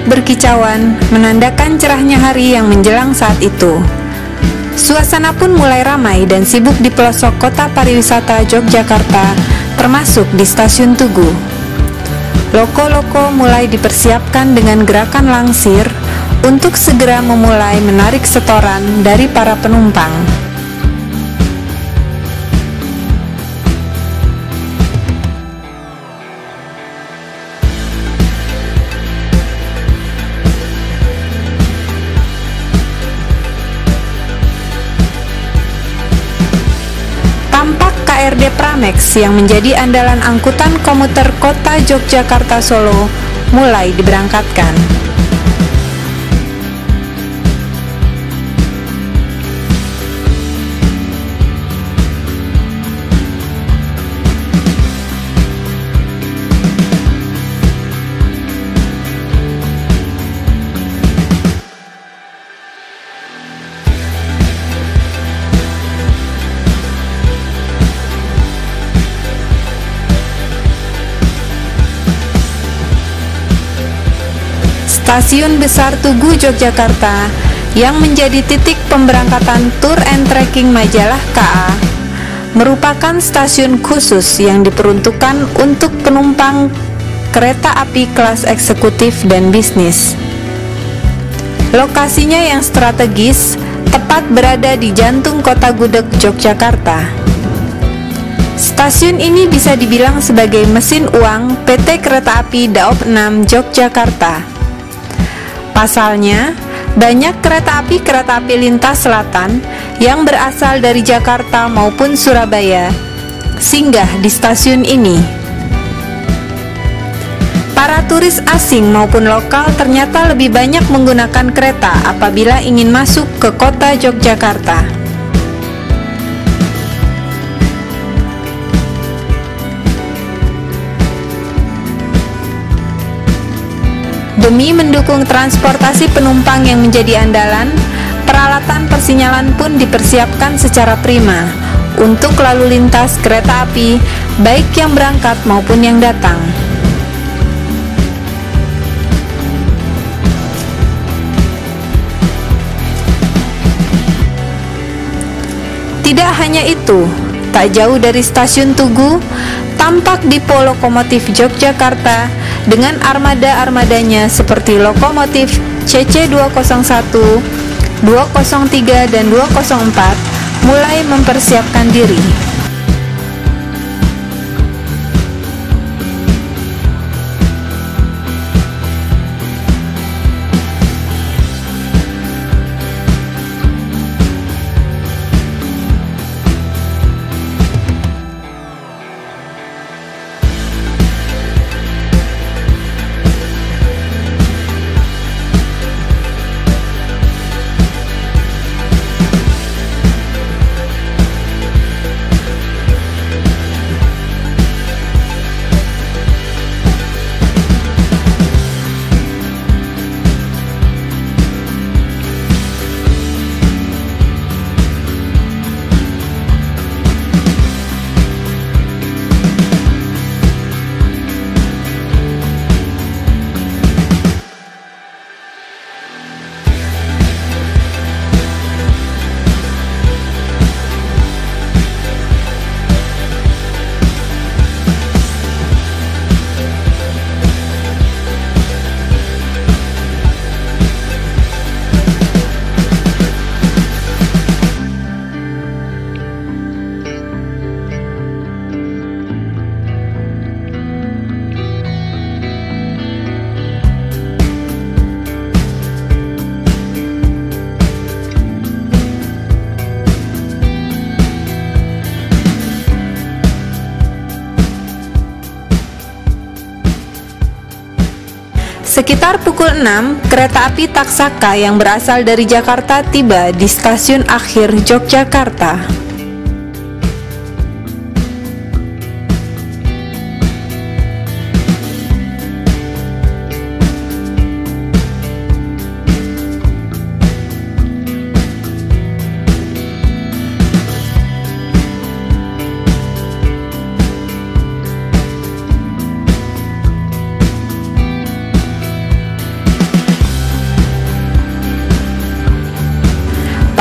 berkicauan menandakan cerahnya hari yang menjelang saat itu. Suasana pun mulai ramai dan sibuk di pelosok kota pariwisata Yogyakarta, termasuk di Stasiun Tugu. Loko-loko mulai dipersiapkan dengan gerakan langsir untuk segera memulai menarik setoran dari para penumpang. Tampak KRD Pramex yang menjadi andalan angkutan komuter kota Yogyakarta Solo mulai diberangkatkan. Stasiun Besar Tugu Yogyakarta yang menjadi titik pemberangkatan Tour and Trekking majalah KA merupakan stasiun khusus yang diperuntukkan untuk penumpang kereta api kelas eksekutif dan bisnis. Lokasinya yang strategis tepat berada di jantung kota gudeg Yogyakarta. Stasiun ini bisa dibilang sebagai mesin uang PT Kereta Api Daop 6 Yogyakarta. Pasalnya, banyak kereta api lintas selatan yang berasal dari Jakarta maupun Surabaya singgah di stasiun ini. Para turis asing maupun lokal ternyata lebih banyak menggunakan kereta apabila ingin masuk ke kota Yogyakarta. Demi mendukung transportasi penumpang yang menjadi andalan, peralatan persinyalan pun dipersiapkan secara prima untuk lalu lintas kereta api, baik yang berangkat maupun yang datang. Tidak hanya itu, tak jauh dari Stasiun Tugu, tampak Dipo Lokomotif Yogyakarta dengan armada-armadanya seperti lokomotif CC201, 203, dan 204 mulai mempersiapkan diri. Sekitar pukul 6, kereta api Taksaka yang berasal dari Jakarta tiba di stasiun akhir Yogyakarta.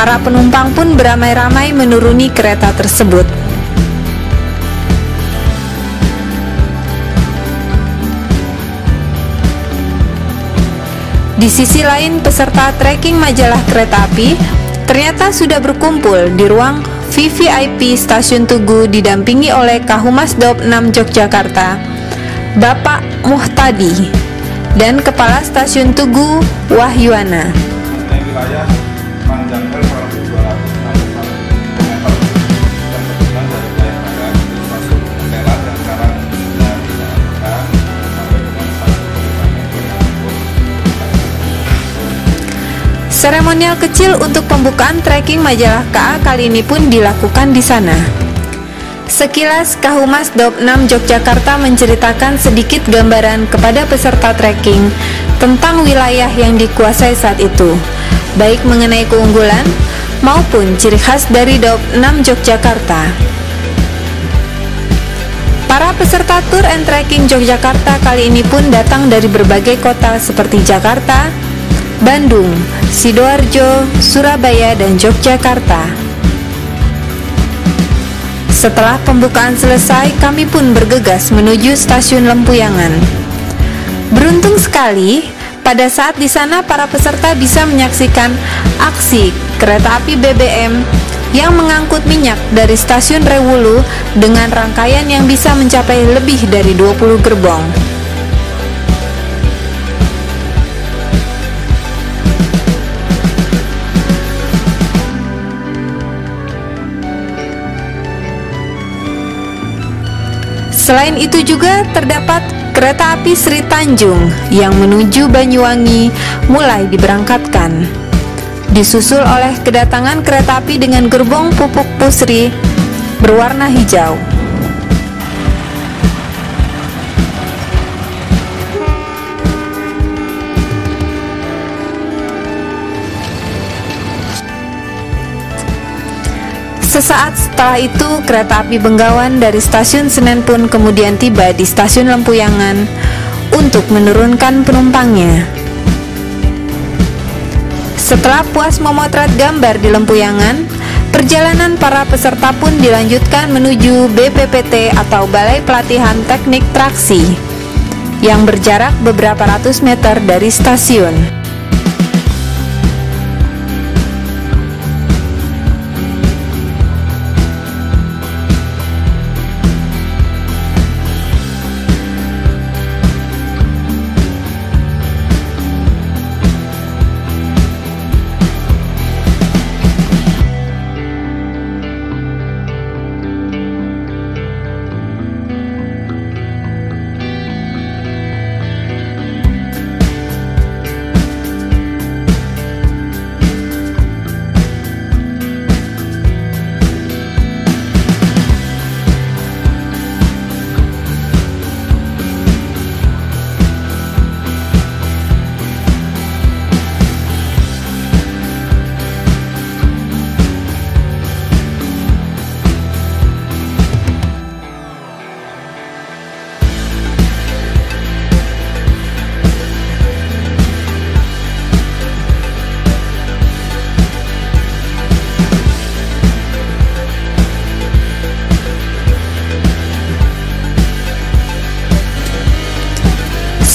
Para penumpang pun beramai-ramai menuruni kereta tersebut. Di sisi lain, peserta trekking majalah kereta api ternyata sudah berkumpul di ruang VVIP Stasiun Tugu didampingi oleh Kahumas Daop 6 Yogyakarta, Bapak Muhtadi, dan Kepala Stasiun Tugu Wahyuana. Wilayah panjang kurang lebih 261 km dan kebetulan dari wilayah barat itu stasiun Telat yang sekarang sudah dilakukan sampai dengan 1 km. Seremonial kecil untuk pembukaan trekking majalah KA kali ini pun dilakukan di sana. Sekilas, Kahumas Daop 6 Yogyakarta menceritakan sedikit gambaran kepada peserta trekking tentang wilayah yang dikuasai saat itu, baik mengenai keunggulan maupun ciri khas dari Daop 6 Yogyakarta. Para peserta Tour and Trekking Yogyakarta kali ini pun datang dari berbagai kota seperti Jakarta, Bandung, Sidoarjo, Surabaya, dan Yogyakarta. Setelah pembukaan selesai, kami pun bergegas menuju stasiun Lempuyangan. Beruntung sekali, pada saat di sana para peserta bisa menyaksikan aksi kereta api BBM yang mengangkut minyak dari stasiun Rewulu dengan rangkaian yang bisa mencapai lebih dari 20 gerbong. Selain itu juga terdapat kereta api Sri Tanjung yang menuju Banyuwangi mulai diberangkatkan, disusul oleh kedatangan kereta api dengan gerbong Pupuk Pusri berwarna hijau. Sesaat setelah itu, kereta api Benggawan dari stasiun Senen pun kemudian tiba di stasiun Lempuyangan untuk menurunkan penumpangnya. Setelah puas memotret gambar di Lempuyangan, perjalanan para peserta pun dilanjutkan menuju BPPT atau Balai Pelatihan Teknik Traksi yang berjarak beberapa ratus meter dari stasiun.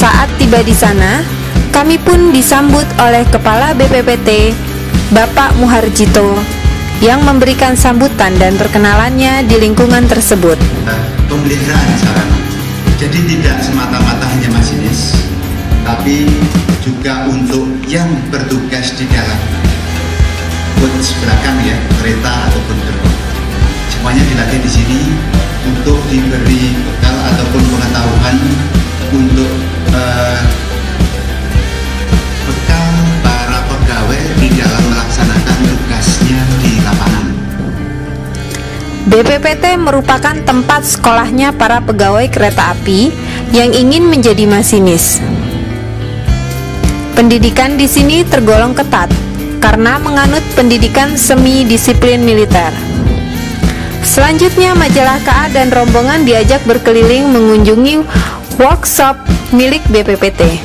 Saat tiba di sana, kami pun disambut oleh Kepala BPPT, Bapak Muharjito, yang memberikan sambutan dan perkenalannya di lingkungan tersebut. Pemeliharaan sarana, jadi tidak semata-mata hanya masinis, tapi juga untuk yang bertugas di dalam coach belakang ya, kereta ataupun gerbong. Semuanya dilatih di sini untuk diberi bekal ataupun pengetahuan untuk bekal para pegawai di dalam melaksanakan tugasnya di lapangan. BPPT merupakan tempat sekolahnya para pegawai kereta api yang ingin menjadi masinis. Pendidikan di sini tergolong ketat karena menganut pendidikan semi disiplin militer. Selanjutnya, majalah KA dan rombongan diajak berkeliling mengunjungi workshop milik BPPT.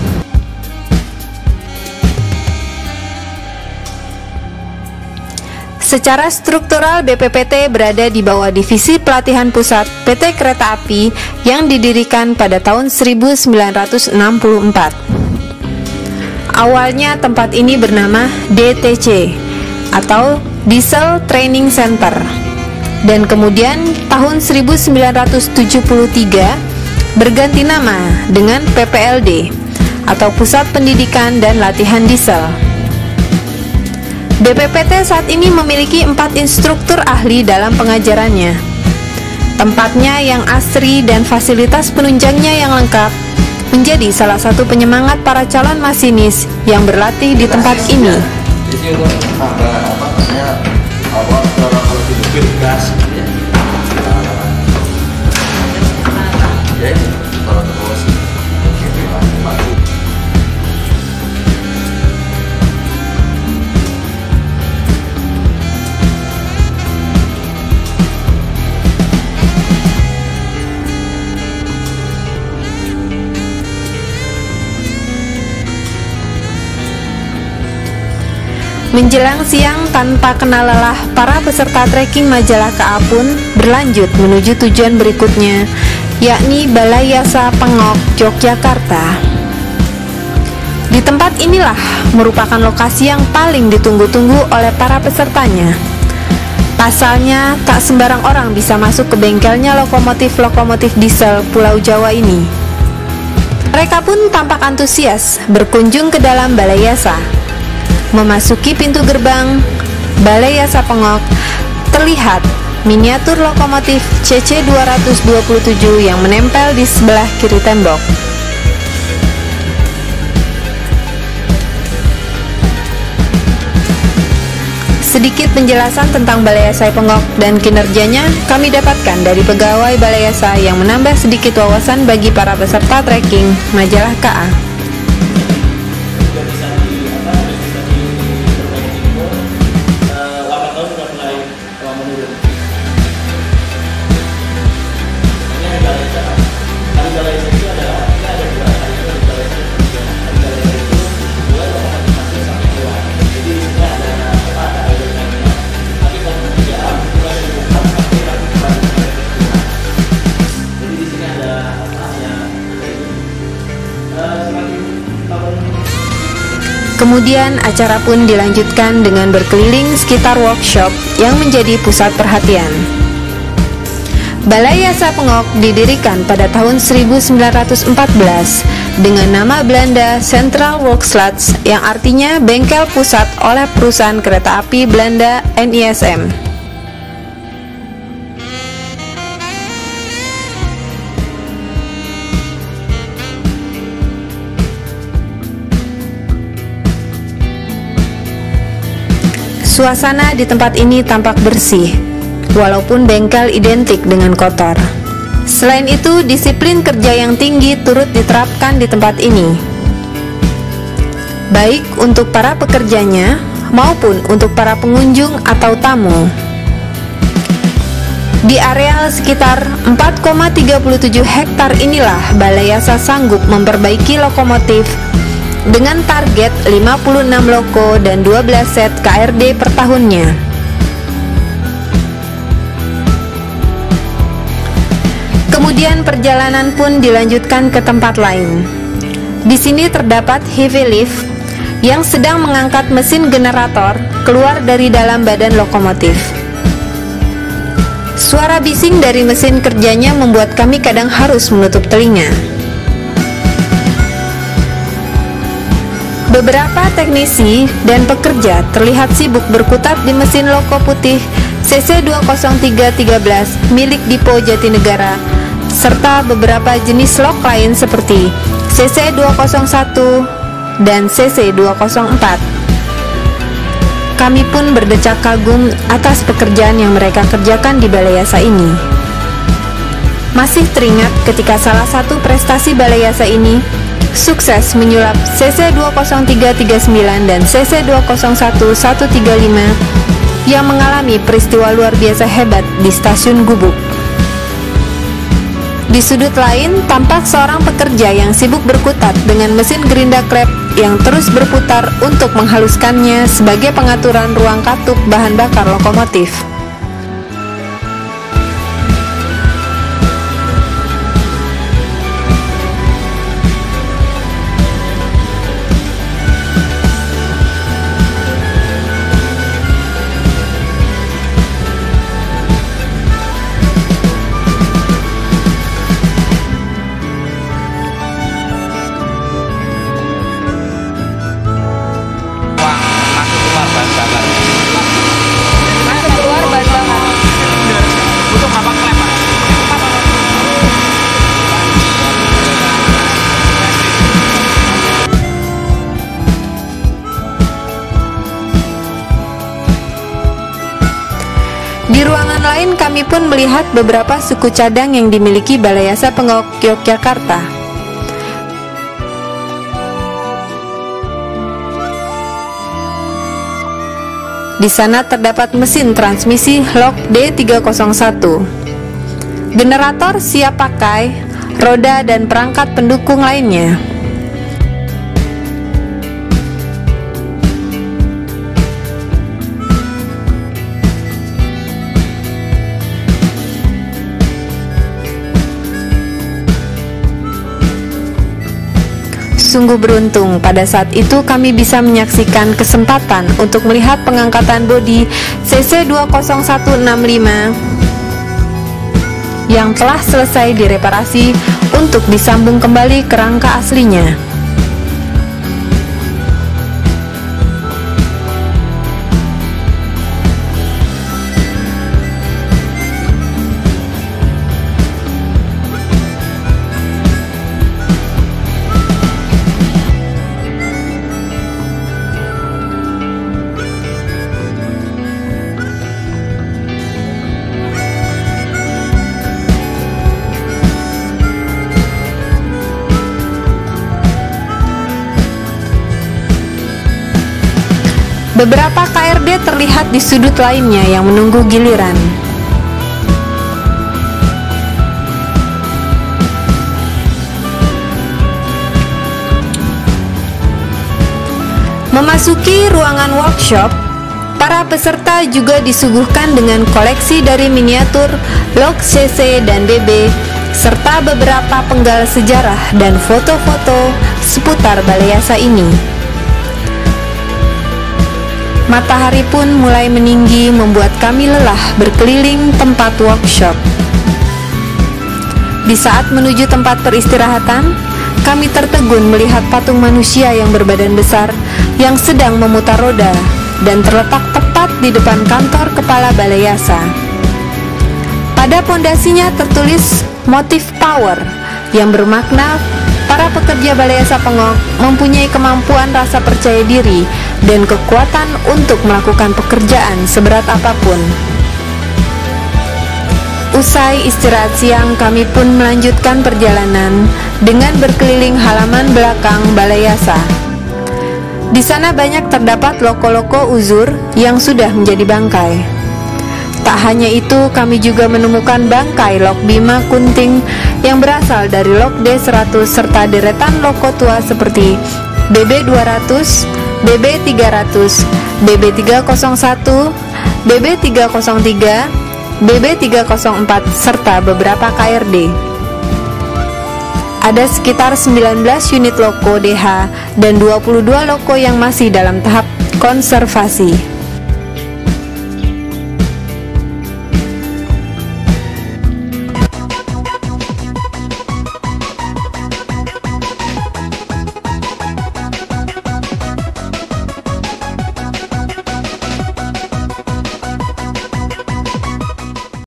Secara struktural BPPT berada di bawah Divisi Pelatihan Pusat PT Kereta Api yang didirikan pada tahun 1964. Awalnya tempat ini bernama DTC atau Diesel Training Center, dan kemudian tahun 1973 berganti nama dengan PPLD atau Pusat Pendidikan dan Latihan Diesel. BPPT saat ini memiliki 4 instruktur ahli dalam pengajarannya. Tempatnya yang asri dan fasilitas penunjangnya yang lengkap menjadi salah satu penyemangat para calon masinis yang berlatih di tempat ini. Di sini untuk ada apa namanya awal secara lebih gas ya. Ya ini kalau terus gitu lah. Menjelang siang tanpa kenal lelah, para peserta trekking majalah KA pun berlanjut menuju tujuan berikutnya, yakni Balai Yasa Pengok, Yogyakarta. Di tempat inilah merupakan lokasi yang paling ditunggu-tunggu oleh para pesertanya. Pasalnya, tak sembarang orang bisa masuk ke bengkelnya lokomotif-lokomotif diesel Pulau Jawa ini. Mereka pun tampak antusias berkunjung ke dalam Balai Yasa. Memasuki pintu gerbang Balai Yasa Pengok, terlihat miniatur lokomotif CC227 yang menempel di sebelah kiri tembok. Sedikit penjelasan tentang Balai Yasa Pengok dan kinerjanya kami dapatkan dari pegawai Balai Yasa yang menambah sedikit wawasan bagi para peserta trekking majalah KA. Kemudian acara pun dilanjutkan dengan berkeliling sekitar workshop yang menjadi pusat perhatian. Balai Yasa Pengok didirikan pada tahun 1914 dengan nama Belanda Central Workslats yang artinya bengkel pusat oleh perusahaan kereta api Belanda NISM. Suasana di tempat ini tampak bersih, walaupun bengkel identik dengan kotor. Selain itu, disiplin kerja yang tinggi turut diterapkan di tempat ini, baik untuk para pekerjanya maupun untuk para pengunjung atau tamu. Di areal sekitar 4,37 hektar inilah Balai Yasa sanggup memperbaiki lokomotif dengan target 56 loko dan 12 set KRD per tahunnya. Kemudian perjalanan pun dilanjutkan ke tempat lain. Di sini terdapat heavy lift yang sedang mengangkat mesin generator keluar dari dalam badan lokomotif. Suara bising dari mesin kerjanya membuat kami kadang harus menutup telinga. Beberapa teknisi dan pekerja terlihat sibuk berkutat di mesin loko putih CC20313 milik Dipo Jatinegara, serta beberapa jenis lok lain seperti CC201 dan CC204. Kami pun berdecak kagum atas pekerjaan yang mereka kerjakan di Balai Yasa ini. Masih teringat ketika salah satu prestasi Balai Yasa ini sukses menyulap CC20339 dan CC201135 yang mengalami peristiwa luar biasa hebat di stasiun Gubuk. Di sudut lain, tampak seorang pekerja yang sibuk berkutat dengan mesin gerinda klep yang terus berputar untuk menghaluskannya sebagai pengaturan ruang katup bahan bakar lokomotif. Di ruangan lain kami pun melihat beberapa suku cadang yang dimiliki Balai Yasa Pengok Yogyakarta. Di sana terdapat mesin transmisi Lok D301, generator siap pakai, roda dan perangkat pendukung lainnya. Sungguh beruntung pada saat itu kami bisa menyaksikan kesempatan untuk melihat pengangkatan bodi CC20165 yang telah selesai direparasi untuk disambung kembali ke rangka aslinya. Beberapa KRD terlihat di sudut lainnya yang menunggu giliran. Memasuki ruangan workshop, para peserta juga disuguhkan dengan koleksi dari miniatur Lok CC dan BB, serta beberapa penggal sejarah dan foto-foto seputar Balai Yasa ini. Matahari pun mulai meninggi membuat kami lelah berkeliling tempat workshop. Di saat menuju tempat peristirahatan, kami tertegun melihat patung manusia yang berbadan besar yang sedang memutar roda dan terletak tepat di depan kantor kepala Balai Yasa. Pada pondasinya tertulis motif power yang bermakna para pekerja Balai Yasa Pengok mempunyai kemampuan rasa percaya diri dan kekuatan untuk melakukan pekerjaan seberat apapun. Usai istirahat siang, kami pun melanjutkan perjalanan dengan berkeliling halaman belakang Balai Yasa. Di sana banyak terdapat loko-loko uzur yang sudah menjadi bangkai. Tak hanya itu, kami juga menemukan bangkai Lok Bima Kunting yang berasal dari Lok D100 serta deretan loko tua seperti BB200, BB300, BB301, BB303, BB304 serta beberapa KRD. Ada sekitar 19 unit loko DH dan 22 loko yang masih dalam tahap konservasi.